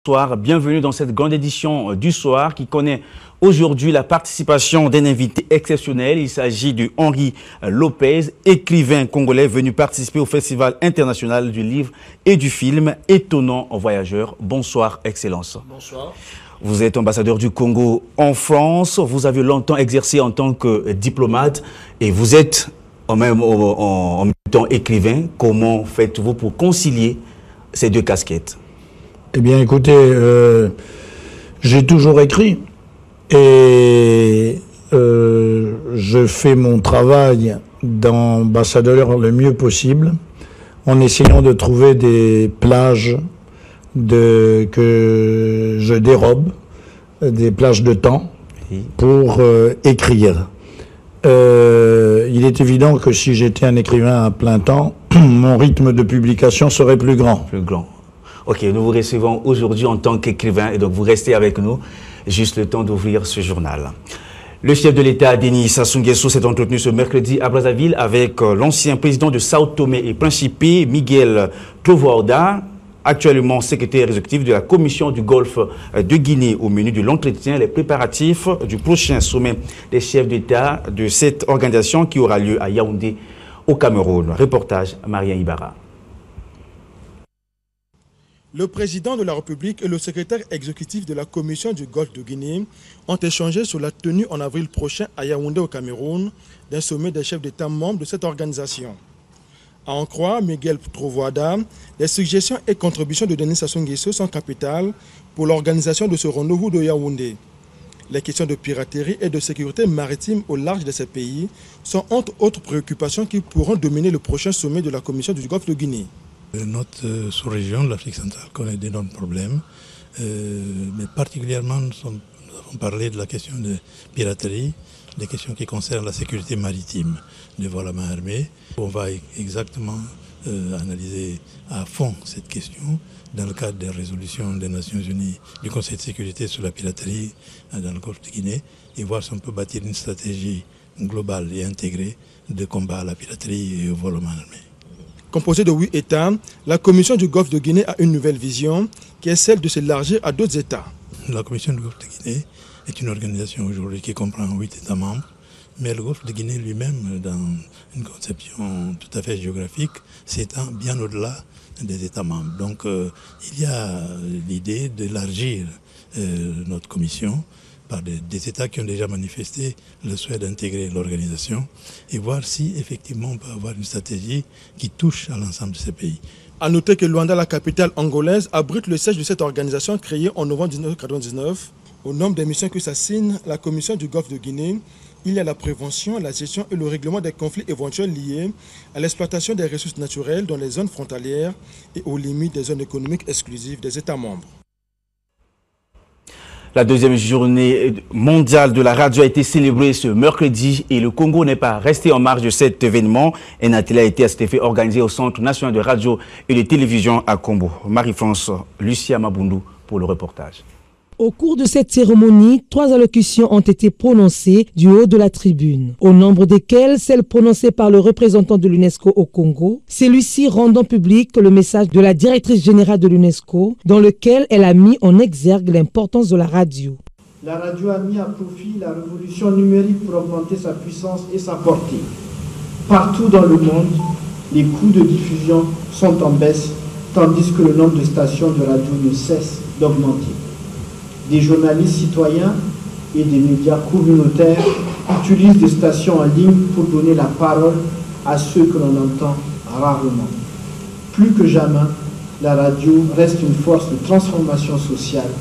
Bonsoir, bienvenue dans cette grande édition du soir qui connaît aujourd'hui la participation d'un invité exceptionnel. Il s'agit de Henri Lopez, écrivain congolais venu participer au Festival international du livre et du film Étonnant voyageur. Bonsoir, Excellence. Bonsoir. Vous êtes ambassadeur du Congo en France. Vous avez longtemps exercé en tant que diplomate et vous êtes en même temps écrivain. Comment faites-vous pour concilier ces deux casquettes? Eh bien, écoutez, j'ai toujours écrit et je fais mon travail d'ambassadeur le mieux possible en essayant de trouver des plages que je dérobe, des plages de temps pour écrire. Il est évident que si j'étais un écrivain à plein temps, mon rythme de publication serait plus grand. Plus grand. Ok, nous vous recevons aujourd'hui en tant qu'écrivain et donc vous restez avec nous juste le temps d'ouvrir ce journal. Le chef de l'État, Denis Sassou Nguesso, s'est entretenu ce mercredi à Brazzaville avec l'ancien président de Sao Tomé et Principe, Miguel Trovoada, actuellement secrétaire exécutif de la Commission du Golfe de Guinée. Au menu de l'entretien, les préparatifs du prochain sommet des chefs d'État de cette organisation qui aura lieu à Yaoundé, au Cameroun. Reportage Maria Ibarra. Le président de la République et le secrétaire exécutif de la Commission du Golfe de Guinée ont échangé sur la tenue en avril prochain à Yaoundé au Cameroun d'un sommet des chefs d'État membres de cette organisation. À en croire Miguel Trovoada, les suggestions et contributions de Denis Sassou Nguesso sont capitales pour l'organisation de ce rendez-vous de Yaoundé. Les questions de piraterie et de sécurité maritime au large de ces pays sont entre autres préoccupations qui pourront dominer le prochain sommet de la Commission du Golfe de Guinée. Notre sous-région, l'Afrique centrale, connaît d'énormes problèmes, mais particulièrement nous avons parlé de la question de piraterie, des questions qui concernent la sécurité maritime devant la main armée. On va exactement analyser à fond cette question dans le cadre des résolutions des Nations Unies du Conseil de sécurité sur la piraterie dans le Golfe de Guinée et voir si on peut bâtir une stratégie globale et intégrée de combat à la piraterie et au vol aux mains armées. Composée de 8 États, la Commission du Golfe de Guinée a une nouvelle vision qui est celle de s'élargir à d'autres États. La Commission du Golfe de Guinée est une organisation aujourd'hui qui comprend 8 États membres, mais le Golfe de Guinée lui-même, dans une conception tout à fait géographique, s'étend bien au-delà des États membres. Donc il y a l'idée d'élargir notre commission par des États qui ont déjà manifesté le souhait d'intégrer l'organisation et voir si effectivement on peut avoir une stratégie qui touche à l'ensemble de ces pays. A noter que Luanda, la capitale angolaise, abrite le siège de cette organisation créée en novembre 1999. Au nombre des missions que s'assigne la Commission du Golfe de Guinée, il y a la prévention, la gestion et le règlement des conflits éventuels liés à l'exploitation des ressources naturelles dans les zones frontalières et aux limites des zones économiques exclusives des États membres. La deuxième journée mondiale de la radio a été célébrée ce mercredi et le Congo n'est pas resté en marge de cet événement. Un atelier a été à cet effet organisé au Centre national de radio et de télévision à Kombo. Marie-France Lucia Mabundu pour le reportage. Au cours de cette cérémonie, 3 allocutions ont été prononcées du haut de la tribune, au nombre desquelles celle prononcée par le représentant de l'UNESCO au Congo, celui-ci rendant public le message de la directrice générale de l'UNESCO, dans lequel elle a mis en exergue l'importance de la radio. La radio a mis à profit la révolution numérique pour augmenter sa puissance et sa portée. Partout dans le monde, les coûts de diffusion sont en baisse, tandis que le nombre de stations de radio ne cesse d'augmenter. Des journalistes citoyens et des médias communautaires utilisent des stations en ligne pour donner la parole à ceux que l'on entend rarement. Plus que jamais, la radio reste une force de transformation sociale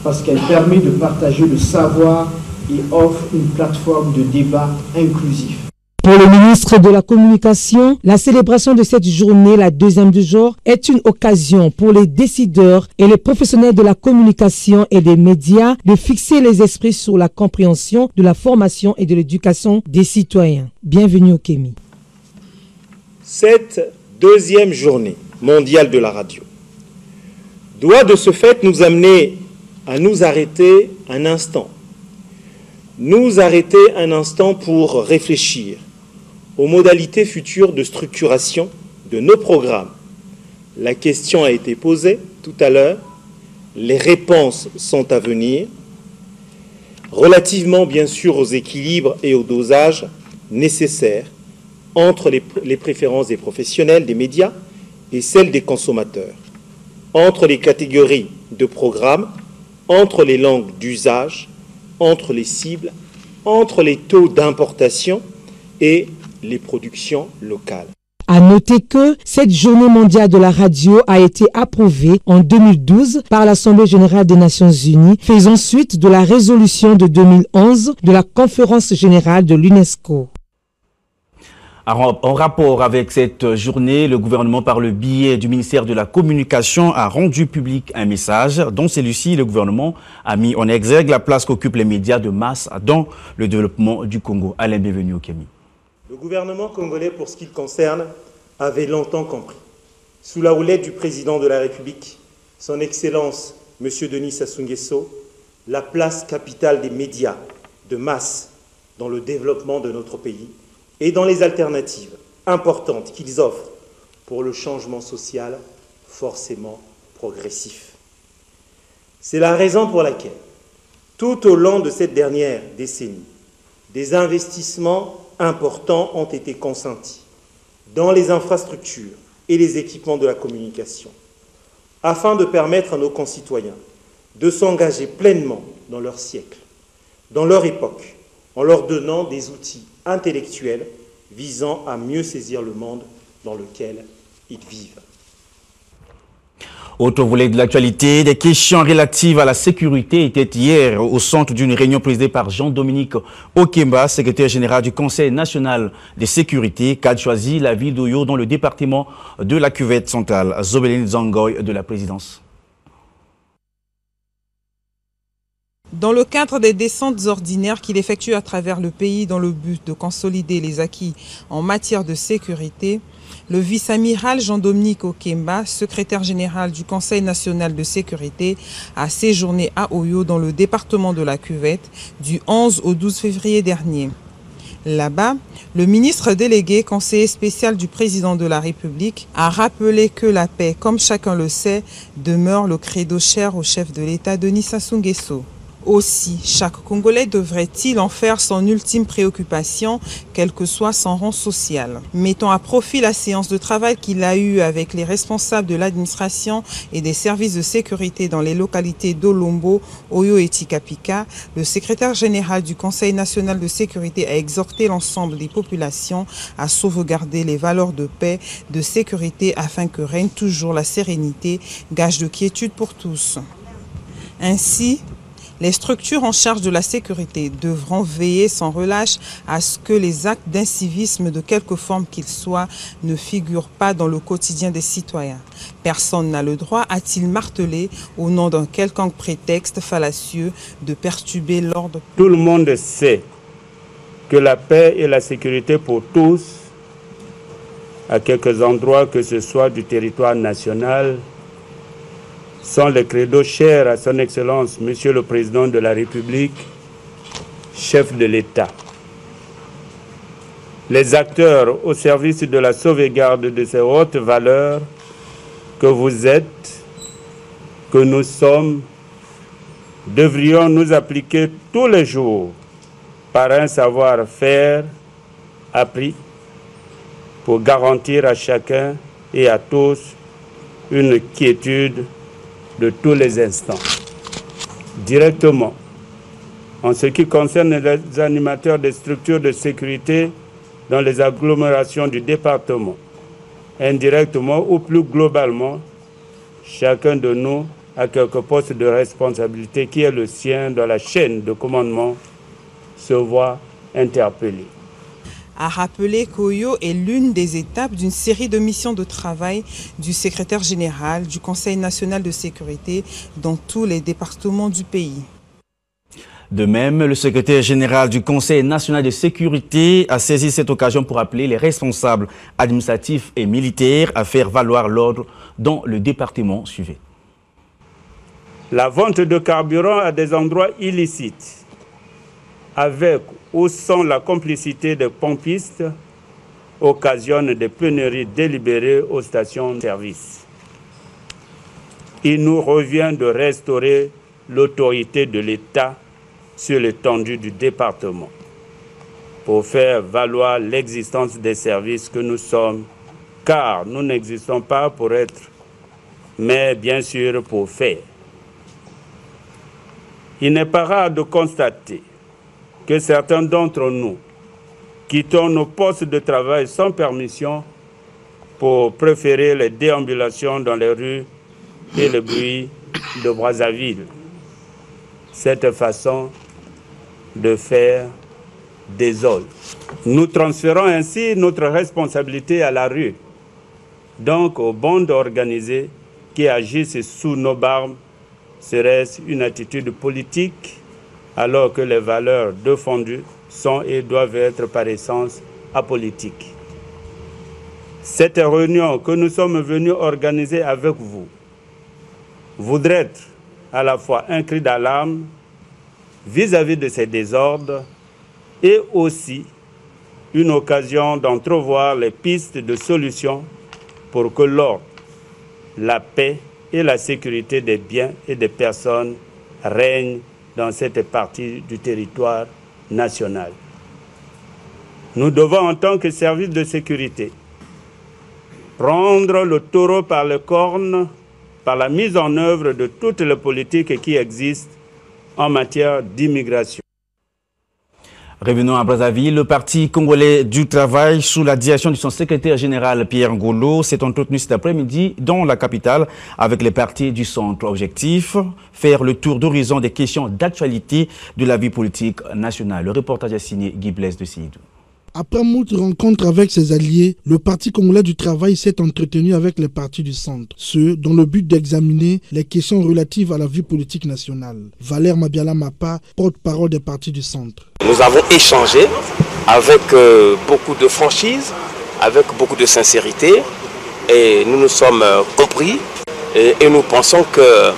parce qu'elle permet de partager le savoir et offre une plateforme de débat inclusif. Pour le ministre de la Communication, la célébration de cette journée, la deuxième du genre, est une occasion pour les décideurs et les professionnels de la communication et des médias de fixer les esprits sur la compréhension de la formation et de l'éducation des citoyens. Bienvenue au Kémi. Cette deuxième journée mondiale de la radio doit de ce fait nous amener à nous arrêter un instant. Nous arrêter un instant pour réfléchir aux modalités futures de structuration de nos programmes. La question a été posée tout à l'heure. les réponses sont à venir, relativement bien sûr aux équilibres et aux dosages nécessaires entre les préférences des professionnels des médias et celles des consommateurs, entre les catégories de programmes, entre les langues d'usage, entre les cibles, entre les taux d'importation et les productions locales. À noter que cette journée mondiale de la radio a été approuvée en 2012 par l'Assemblée générale des Nations unies, faisant suite de la résolution de 2011 de la Conférence générale de l'UNESCO. En rapport avec cette journée, le gouvernement, par le biais du ministère de la Communication, a rendu public un message. Dans celui-ci, le gouvernement a mis en exergue la place qu'occupent les médias de masse dans le développement du Congo. Alain, bienvenue au Kémy. Le gouvernement congolais, pour ce qui le concerne, avait longtemps compris, sous la houlette du président de la République, son Excellence M. Denis Sassou Nguesso, la place capitale des médias de masse dans le développement de notre pays et dans les alternatives importantes qu'ils offrent pour le changement social forcément progressif. C'est la raison pour laquelle, tout au long de cette dernière décennie, des investissements importants ont été consentis dans les infrastructures et les équipements de la communication, afin de permettre à nos concitoyens de s'engager pleinement dans leur siècle, dans leur époque, en leur donnant des outils intellectuels visant à mieux saisir le monde dans lequel ils vivent. Autre volet de l'actualité, des questions relatives à la sécurité étaient hier au centre d'une réunion présidée par Jean-Dominique Okemba, secrétaire général du Conseil national de sécurité, qu'a choisi la ville d'Oyo dans le département de la Cuvette centrale. Zobeline Zangoy de la présidence. Dans le cadre des descentes ordinaires qu'il effectue à travers le pays dans le but de consolider les acquis en matière de sécurité, le vice-amiral Jean-Dominique Okemba, secrétaire général du Conseil national de sécurité, a séjourné à Oyo dans le département de la Cuvette du 11 au 12 février dernier. Là-bas, le ministre délégué, conseiller spécial du président de la République, a rappelé que la paix, comme chacun le sait, demeure le credo cher au chef de l'État Denis Sassou Nguesso. Aussi, chaque Congolais devrait-il en faire son ultime préoccupation, quel que soit son rang social. Mettant à profit la séance de travail qu'il a eue avec les responsables de l'administration et des services de sécurité dans les localités d'Olombo, Oyo et Tikapika, le secrétaire général du Conseil national de sécurité a exhorté l'ensemble des populations à sauvegarder les valeurs de paix, de sécurité afin que règne toujours la sérénité, gage de quiétude pour tous. Ainsi, les structures en charge de la sécurité devront veiller sans relâche à ce que les actes d'incivisme de quelque forme qu'ils soient ne figurent pas dans le quotidien des citoyens. Personne n'a le droit, a-t-il martelé, au nom d'un quelconque prétexte fallacieux, de perturber l'ordre. Tout le monde sait que la paix et la sécurité pour tous, à quelques endroits que ce soit du territoire national, sont les credos chers à son Excellence, Monsieur le Président de la République, chef de l'État. Les acteurs au service de la sauvegarde de ces hautes valeurs que vous êtes, que nous sommes, devrions nous appliquer tous les jours par un savoir-faire appris pour garantir à chacun et à tous une quiétude de tous les instants. Directement, en ce qui concerne les animateurs des structures de sécurité dans les agglomérations du département, indirectement ou plus globalement, chacun de nous a quelque poste de responsabilité qui est le sien dans la chaîne de commandement, se voit interpellé. A rappelé qu'Oyo est l'une des étapes d'une série de missions de travail du secrétaire général du Conseil national de sécurité dans tous les départements du pays. De même, le secrétaire général du Conseil national de sécurité a saisi cette occasion pour appeler les responsables administratifs et militaires à faire valoir l'ordre dans le département suivi. La vente de carburant à des endroits illicites, avec ou sans la complicité des pompistes, occasionne des pénuries délibérées aux stations de service. il nous revient de restaurer l'autorité de l'État sur l'étendue du département pour faire valoir l'existence des services que nous sommes, car nous n'existons pas pour être, mais bien sûr pour faire. Il n'est pas rare de constater que certains d'entre nous quittons nos postes de travail sans permission pour préférer les déambulations dans les rues et le bruit de Brazzaville. Cette façon de faire désole. Nous transférons ainsi notre responsabilité à la rue, donc aux bandes organisées qui agissent sous nos barbes. Serait-ce une attitude politique alors que les valeurs défendues sont et doivent être par essence apolitiques? Cette réunion que nous sommes venus organiser avec vous voudrait être à la fois un cri d'alarme vis-à-vis de ces désordres et aussi une occasion d'entrevoir les pistes de solutions pour que l'ordre, la paix et la sécurité des biens et des personnes règnent dans cette partie du territoire national. Nous devons, en tant que service de sécurité, prendre le taureau par les cornes par la mise en œuvre de toutes les politiques qui existent en matière d'immigration. Revenons à Brazzaville. Le Parti congolais du travail, sous la direction de son secrétaire général Pierre Ngolo, s'est entretenu cet après-midi dans la capitale avec les partis du centre. Objectif, faire le tour d'horizon des questions d'actualité de la vie politique nationale. Le reportage est signé Guy Blaise de Sidou. Après moult rencontres avec ses alliés, le Parti congolais du travail s'est entretenu avec les partis du centre, ce dans le but d'examiner les questions relatives à la vie politique nationale. Valère Mabiala Mapa, porte-parole des partis du centre. Nous avons échangé avec beaucoup de franchise, avec beaucoup de sincérité, et nous nous sommes compris et nous pensons que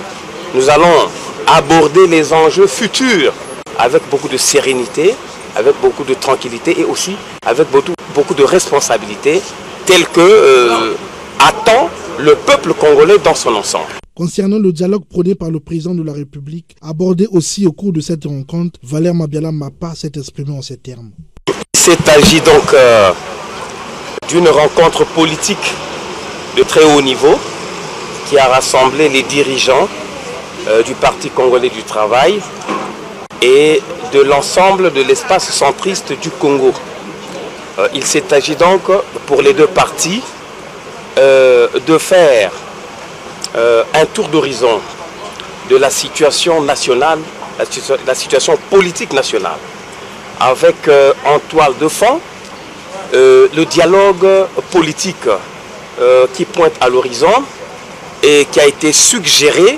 nous allons aborder les enjeux futurs avec beaucoup de sérénité, avec beaucoup de tranquillité et aussi avec beaucoup de responsabilité telles que attend le peuple congolais dans son ensemble. Concernant le dialogue prôné par le président de la République, abordé aussi au cours de cette rencontre, Valère Mabiala Mapa s'est exprimé en ces termes. Il s'agit donc d'une rencontre politique de très haut niveau qui a rassemblé les dirigeants du Parti congolais du travail et de l'ensemble de l'espace centriste du Congo. Il s'agit donc pour les deux partis de faire un tour d'horizon de la situation nationale, la situation politique nationale, avec en toile de fond le dialogue politique qui pointe à l'horizon et qui a été suggéré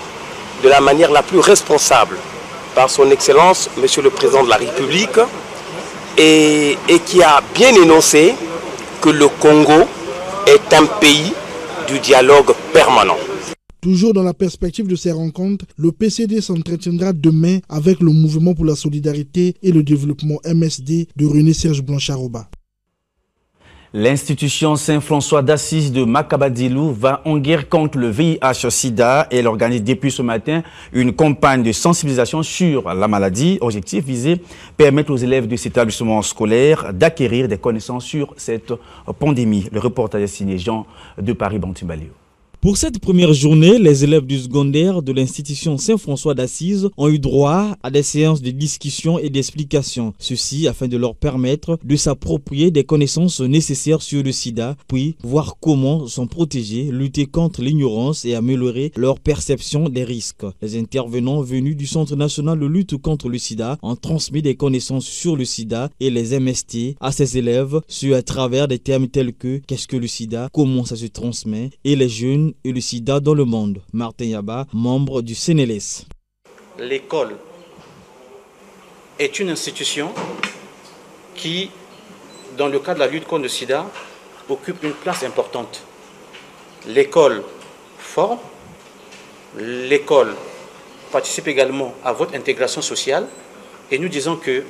de la manière la plus responsable par son Excellence, Monsieur le Président de la République, et qui a bien énoncé que le Congo est un pays du dialogue permanent. Toujours dans la perspective de ces rencontres, le PCD s'entretiendra demain avec le Mouvement pour la solidarité et le développement MSD de René-Serge Blanchard-Oba. L'institution Saint-François d'Assise de Makabadilou va en guerre contre le VIH-Sida. Elle organise depuis ce matin une campagne de sensibilisation sur la maladie. Objectif visé, permettre aux élèves de cet établissement scolaire d'acquérir des connaissances sur cette pandémie. Le reportage est signé Jean de Paris-Bantimbalio. Pour cette première journée, les élèves du secondaire de l'institution Saint-François d'Assise ont eu droit à des séances de discussion et d'explication. Ceci afin de leur permettre de s'approprier des connaissances nécessaires sur le sida, puis voir comment s'en protéger, lutter contre l'ignorance et améliorer leur perception des risques. Les intervenants venus du Centre national de lutte contre le sida ont transmis des connaissances sur le sida et les MST à ces élèves, ce à travers des termes tels que qu'est-ce que le sida, comment ça se transmet et les jeunes et le sida dans le monde. Martin Yaba, membre du CNLS. L'école est une institution qui, dans le cadre de la lutte contre le sida, occupe une place importante. L'école forme, l'école participe également à votre intégration sociale et nous disons que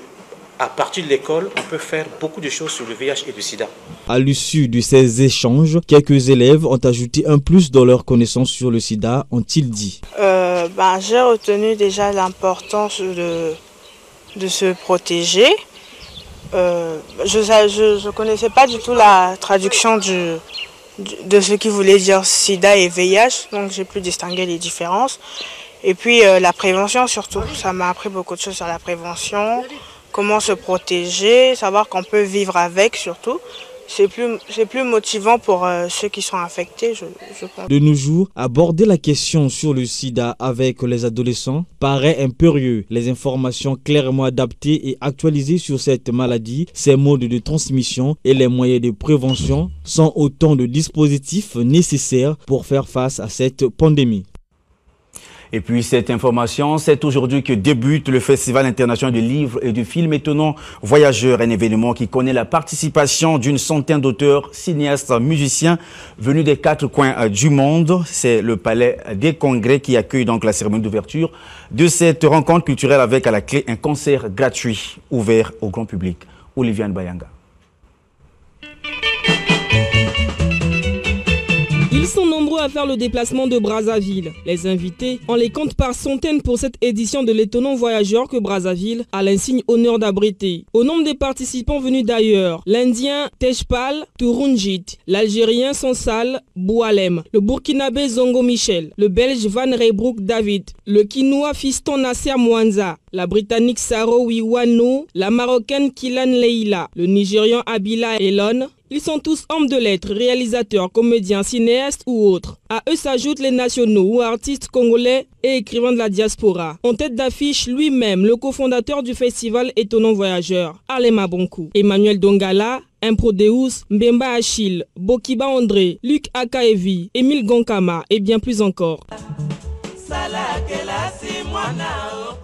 à partir de l'école, on peut faire beaucoup de choses sur le VIH et le sida. À l'issue de ces échanges, quelques élèves ont ajouté un plus dans leur connaissance sur le sida, ont-ils dit. J'ai retenu déjà l'importance de se protéger. Je ne connaissais pas du tout la traduction de ce qui voulait dire sida et VIH, donc j'ai pu distinguer les différences. Et puis la prévention surtout, ça m'a appris beaucoup de choses sur la prévention, comment se protéger, savoir qu'on peut vivre avec surtout. C'est plus motivant pour ceux qui sont affectés, je pense. De nos jours, aborder la question sur le sida avec les adolescents paraît impérieux. Les informations clairement adaptées et actualisées sur cette maladie, ses modes de transmission et les moyens de prévention sont autant de dispositifs nécessaires pour faire face à cette pandémie. Et puis cette information, c'est aujourd'hui que débute le Festival international du livre et du film Étonnant Voyageur, un événement qui connaît la participation d'une centaine d'auteurs, cinéastes, musiciens venus des 4 coins du monde. C'est le Palais des Congrès qui accueille donc la cérémonie d'ouverture de cette rencontre culturelle avec à la clé un concert gratuit ouvert au grand public. Oliviane Bayanga. Ils sont nombreux à faire le déplacement de Brazzaville. Les invités, on les compte par centaines pour cette édition de l'étonnant voyageur que Brazzaville a l'insigne honneur d'abriter. Au nombre des participants venus d'ailleurs, l'Indien Tejpal Turunjit, l'Algérien Sansal Boualem, le Burkinabé Zongo Michel, le Belge Van Reybrouck David, le Quinois Fiston Nasser Mwanza, la Britannique Saro Wiwano, la Marocaine Kilan Leila, le Nigérian Abila Elon. Ils sont tous hommes de lettres, réalisateurs, comédiens, cinéastes ou autres. À eux s'ajoutent les nationaux ou artistes congolais et écrivains de la diaspora. En tête d'affiche, lui-même, le cofondateur du festival Étonnant Voyageur, Alema Bonkou, Emmanuel Dongala, Improdeus, Mbemba Achille, Bokiba André, Luc Akaevi, Émile Gonkama et bien plus encore.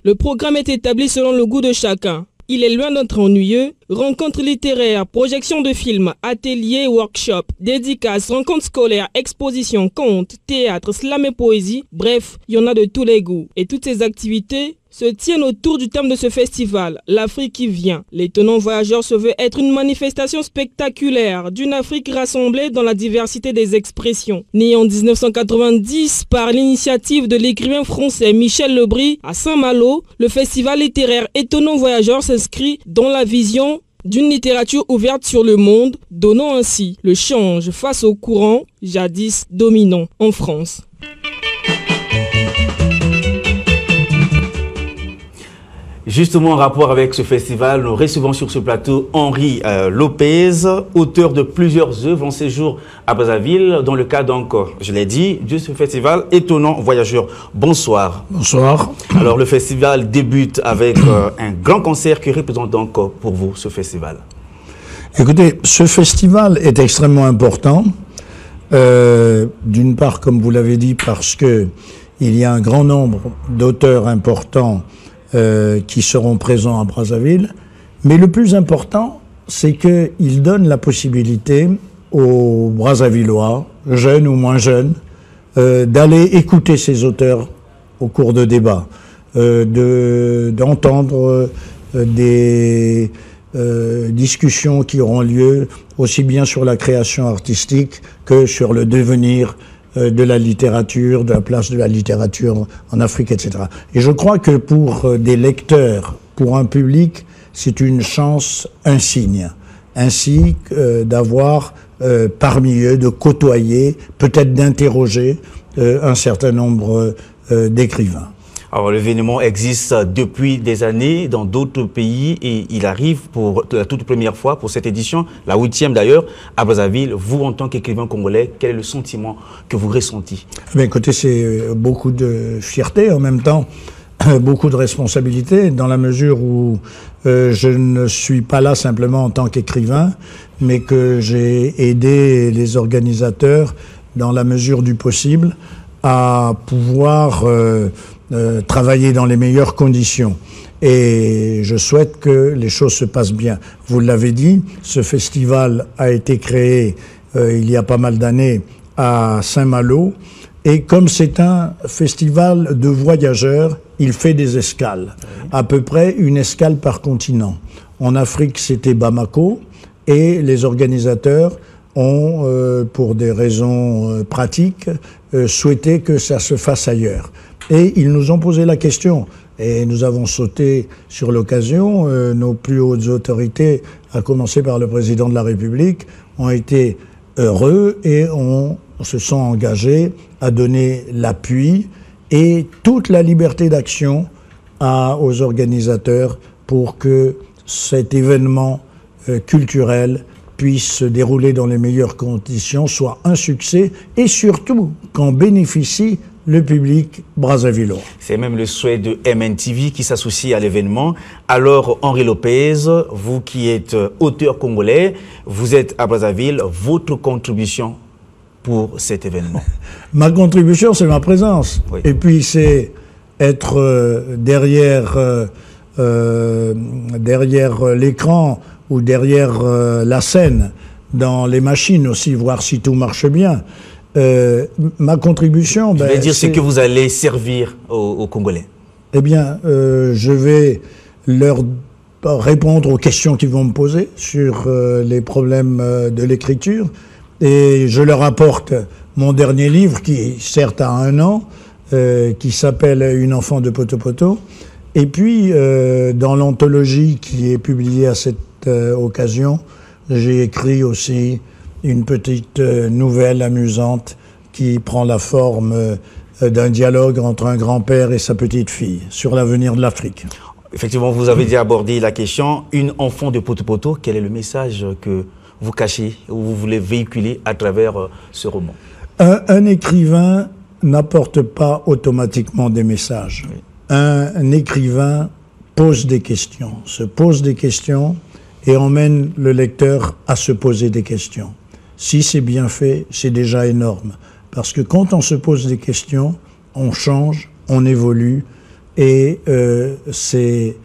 Le programme est établi selon le goût de chacun. Il est loin d'être ennuyeux. Rencontres littéraires, projections de films, ateliers, workshops, dédicaces, rencontres scolaires, expositions, contes, théâtre, slam et poésie. Bref, il y en a de tous les goûts. Et toutes ces activités se tiennent autour du thème de ce festival, l'Afrique qui vient. L'étonnant voyageur se veut être une manifestation spectaculaire d'une Afrique rassemblée dans la diversité des expressions. Né en 1990 par l'initiative de l'écrivain français Michel Lebris à Saint-Malo, le festival littéraire Étonnant voyageur s'inscrit dans la vision d'une littérature ouverte sur le monde, donnant ainsi le change face au courant jadis dominant en France. Justement, en rapport avec ce festival, nous recevons sur ce plateau Henri Lopez, auteur de plusieurs œuvres en séjour à Brazzaville, dans le cadre donc, je l'ai dit, de ce festival Étonnant Voyageur. Bonsoir. Bonsoir. Alors, le festival débute avec un grand concert qui représente donc pour vous ce festival. Écoutez, ce festival est extrêmement important. D'une part, comme vous l'avez dit, parce que il y a un grand nombre d'auteurs importants qui seront présents à Brazzaville. Mais le plus important, c'est qu'il donne la possibilité aux Brazzavillois, jeunes ou moins jeunes, d'aller écouter ces auteurs au cours de débats, d'entendre des discussions qui auront lieu aussi bien sur la création artistique que sur le devenir de la littérature, de la place de la littérature en Afrique, etc. Et je crois que pour des lecteurs, pour un public, c'est une chance insigne, ainsi d'avoir parmi eux, de côtoyer, peut-être d'interroger un certain nombre d'écrivains. Alors l'événement existe depuis des années dans d'autres pays et il arrive pour la toute première fois pour cette édition, la 8e d'ailleurs, à Brazzaville. Vous, en tant qu'écrivain congolais, quel est le sentiment que vous ressentez? Écoutez, c'est beaucoup de fierté, en même temps beaucoup de responsabilité, dans la mesure où je ne suis pas là simplement en tant qu'écrivain, mais que j'ai aidé les organisateurs, dans la mesure du possible, à pouvoir travailler dans les meilleures conditions. Et je souhaite que les choses se passent bien. Vous l'avez dit, ce festival a été créé il y a pas mal d'années à Saint-Malo. Et comme c'est un festival de voyageurs, il fait des escales. À peu près une escale par continent. En Afrique, c'était Bamako. Et les organisateurs ont, pour des raisons pratiques, souhaité que ça se fasse ailleurs. Et ils nous ont posé la question. Et nous avons sauté sur l'occasion. Nos plus hautes autorités, à commencer par le président de la République, ont été heureux et se sont engagés à donner l'appui et toute la liberté d'action aux organisateurs pour que cet événement culturel puisse se dérouler dans les meilleures conditions, soit un succès et surtout qu'en bénéficie le public brazzavillois. C'est même le souhait de MNTV qui s'associe à l'événement. Alors, Henri Lopez, vous qui êtes auteur congolais, vous êtes à Brazzaville, votre contribution pour cet événement? Ma contribution, c'est ma présence. Oui. Et puis, c'est être derrière l'écran ou derrière la scène, dans les machines aussi, voir si tout marche bien. Ma contribution... Je vais dire ce que vous allez servir aux Congolais. Eh bien, je vais leur répondre aux questions qu'ils vont me poser sur les problèmes de l'écriture. Et je leur apporte mon dernier livre, qui certes a 1 an, qui s'appelle « Une enfant de Poto-Poto ». Et puis, dans l'anthologie qui est publiée à cette occasion, j'ai écrit aussi une petite nouvelle amusante qui prend la forme d'un dialogue entre un grand-père et sa petite-fille sur l'avenir de l'Afrique. Effectivement, vous avez déjà abordé la question. Une enfant de Poto-Poto, quel est le message que vous cachez ou vous voulez véhiculer à travers ce roman? Un écrivain n'apporte pas automatiquement des messages. Oui. Un écrivain pose des questions, se pose des questions et emmène le lecteur à se poser des questions. Si c'est bien fait, c'est déjà énorme. Parce que quand on se pose des questions, on change, on évolue, et c'est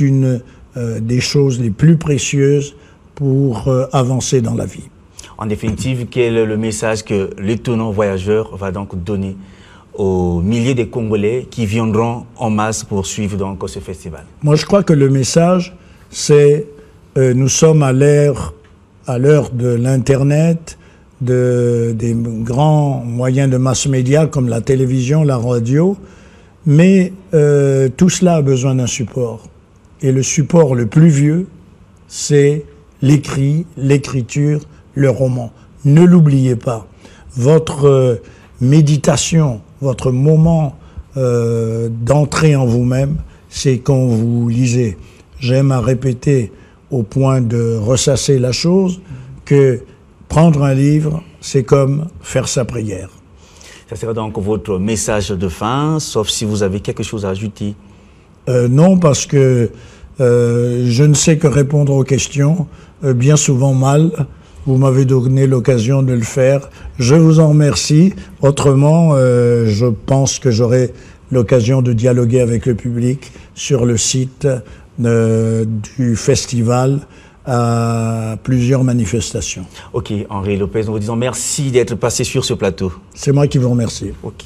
une des choses les plus précieuses pour avancer dans la vie. En définitive, quel est le message que l'étonnant voyageur va donc donner aux milliers de Congolais qui viendront en masse pour suivre donc ce festival? Moi, je crois que le message, c'est nous sommes à l'heure de l'Internet, des grands moyens de mass média comme la télévision, la radio, mais tout cela a besoin d'un support. Et le support le plus vieux, c'est l'écrit, l'écriture, le roman. Ne l'oubliez pas. Votre méditation, votre moment d'entrée en vous-même, c'est quand vous lisez. J'aime à répéter au point de ressasser la chose que prendre un livre, c'est comme faire sa prière. Ça sera donc votre message de fin, sauf si vous avez quelque chose à ajouter. Non, parce que je ne sais que répondre aux questions, bien souvent mal. Vous m'avez donné l'occasion de le faire. Je vous en remercie. Autrement, je pense que j'aurai l'occasion de dialoguer avec le public sur le site du festival à plusieurs manifestations. Ok, Henri Lopez, nous vous disons merci d'être passé sur ce plateau. C'est moi qui vous remercie. Ok.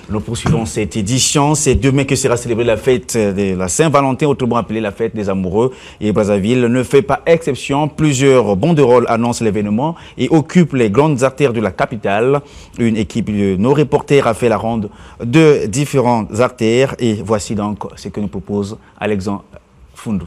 Nous poursuivons cette édition. C'est demain que sera célébrée la fête de la Saint-Valentin, autrement appelée la fête des amoureux. Et Brazzaville ne fait pas exception. Plusieurs banderoles annoncent l'événement et occupent les grandes artères de la capitale. Une équipe de nos reporters a fait la ronde de différentes artères. Et voici donc ce que nous propose Alexandre Fundou.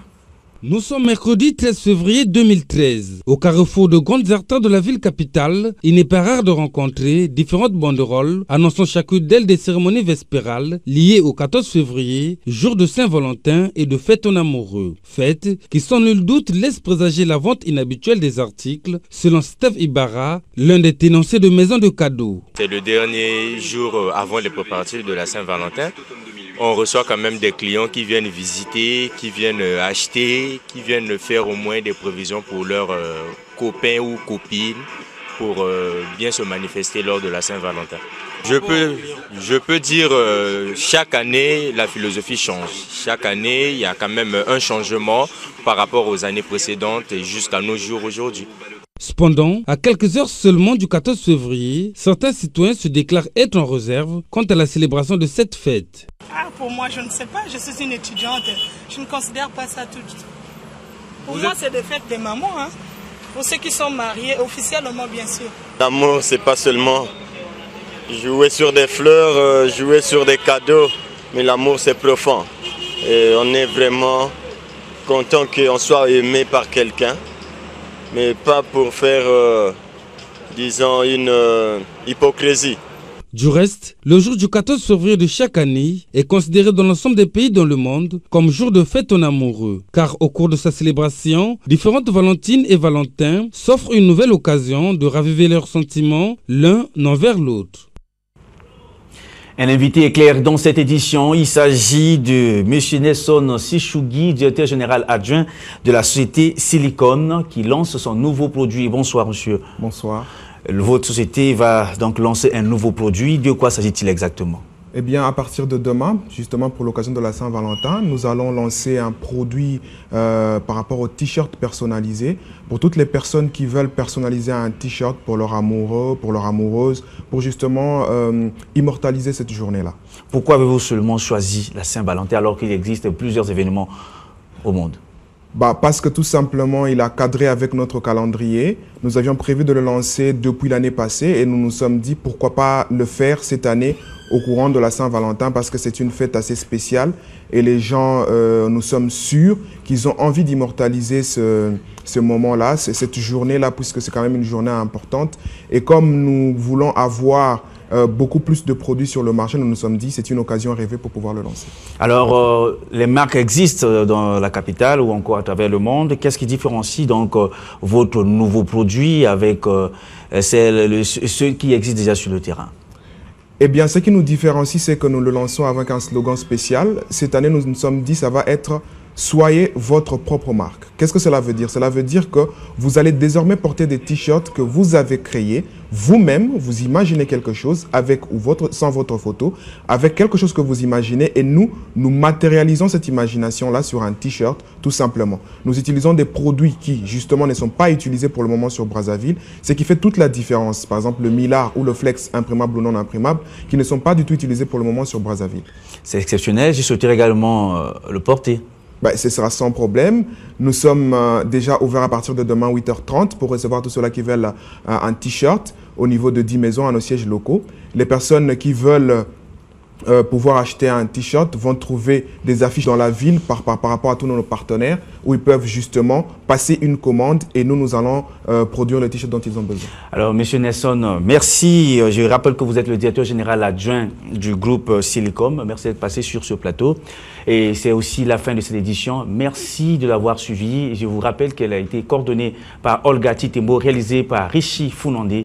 Nous sommes mercredi 13 février 2013. Au carrefour de grandes artères de la ville capitale, il n'est pas rare de rencontrer différentes banderoles annonçant chacune d'elles des cérémonies vespérales liées au 14 février, jour de Saint-Valentin et de fête en amoureux. Fête qui sans nul doute laisse présager la vente inhabituelle des articles, selon Steve Ibarra, l'un des tenanciers de maisons de cadeaux. C'est le dernier jour avant les préparatifs de la Saint-Valentin. On reçoit quand même des clients qui viennent visiter, qui viennent acheter, qui viennent faire au moins des provisions pour leurs copains ou copines pour bien se manifester lors de la Saint-Valentin. Je peux dire chaque année la philosophie change. Chaque année il y a quand même un changement par rapport aux années précédentes et jusqu'à nos jours aujourd'hui. Cependant, à quelques heures seulement du 14 février, certains citoyens se déclarent être en réserve quant à la célébration de cette fête. Pour moi, je ne sais pas, je suis une étudiante, je ne considère pas ça tout. Pour moi, c'est des fêtes des mamans, hein. Pour ceux qui sont mariés, officiellement bien sûr. L'amour, c'est pas seulement jouer sur des fleurs, jouer sur des cadeaux, mais l'amour c'est profond. Et on est vraiment content qu'on soit aimé par quelqu'un, mais pas pour faire, disons, une hypocrisie. Du reste, le jour du 14 février de chaque année est considéré dans l'ensemble des pays dans le monde comme jour de fête en amoureux. Car au cours de sa célébration, différentes Valentines et Valentins s'offrent une nouvelle occasion de raviver leurs sentiments l'un envers l'autre. Un invité éclair dans cette édition, il s'agit de M. Nelson Sichugui, directeur général adjoint de la société Silicon, qui lance son nouveau produit. Bonsoir, monsieur. Bonsoir. Votre société va donc lancer un nouveau produit. De quoi s'agit-il exactement? Eh bien, à partir de demain, justement pour l'occasion de la Saint-Valentin, nous allons lancer un produit par rapport aux t-shirts personnalisés pour toutes les personnes qui veulent personnaliser un t-shirt pour leur amoureux, pour leur amoureuse, pour justement immortaliser cette journée-là. Pourquoi avez-vous seulement choisi la Saint-Valentin alors qu'il existe plusieurs événements au monde? Parce que tout simplement, il a cadré avec notre calendrier. Nous avions prévu de le lancer depuis l'année passée et nous nous sommes dit pourquoi pas le faire cette année au courant de la Saint-Valentin parce que c'est une fête assez spéciale et les gens, nous sommes sûrs qu'ils ont envie d'immortaliser ce moment-là, cette journée-là, puisque c'est quand même une journée importante. Et comme nous voulons avoir beaucoup plus de produits sur le marché, nous nous sommes dit c'est une occasion rêvée pour pouvoir le lancer. Alors, les marques existent dans la capitale ou encore à travers le monde. Qu'est-ce qui différencie donc votre nouveau produit avec ceux qui existent déjà sur le terrain? Eh bien, ce qui nous différencie, c'est que nous le lançons avec un slogan spécial. Cette année, nous nous sommes dit ça va être « Soyez votre propre marque ». Qu'est-ce que cela veut dire? Cela veut dire que vous allez désormais porter des t-shirts que vous avez créés. Vous-même, vous imaginez quelque chose avec ou sans votre photo, avec quelque chose que vous imaginez et nous matérialisons cette imagination-là sur un t-shirt, tout simplement. Nous utilisons des produits qui, justement, ne sont pas utilisés pour le moment sur Brazzaville, ce qui fait toute la différence. Par exemple, le Millard ou le Flex imprimable ou non imprimable, qui ne sont pas du tout utilisés pour le moment sur Brazzaville. C'est exceptionnel, je souhaiterais également le porter. Ce sera sans problème. Nous sommes déjà ouverts à partir de demain 8h30 pour recevoir tous ceux-là qui veulent un t-shirt au niveau de 10 maisons à nos sièges locaux. Les personnes qui veulent pouvoir acheter un t-shirt vont trouver des affiches dans la ville par rapport à tous nos partenaires où ils peuvent justement passer une commande et nous allons produire le t-shirt dont ils ont besoin. Alors, M. Nelson, merci. Je rappelle que vous êtes le directeur général adjoint du groupe Silicom. Merci d'être passé sur ce plateau. Et c'est aussi la fin de cette édition. Merci de l'avoir suivi. Je vous rappelle qu'elle a été coordonnée par Olga Titembo, réalisée par Rishi Funandé.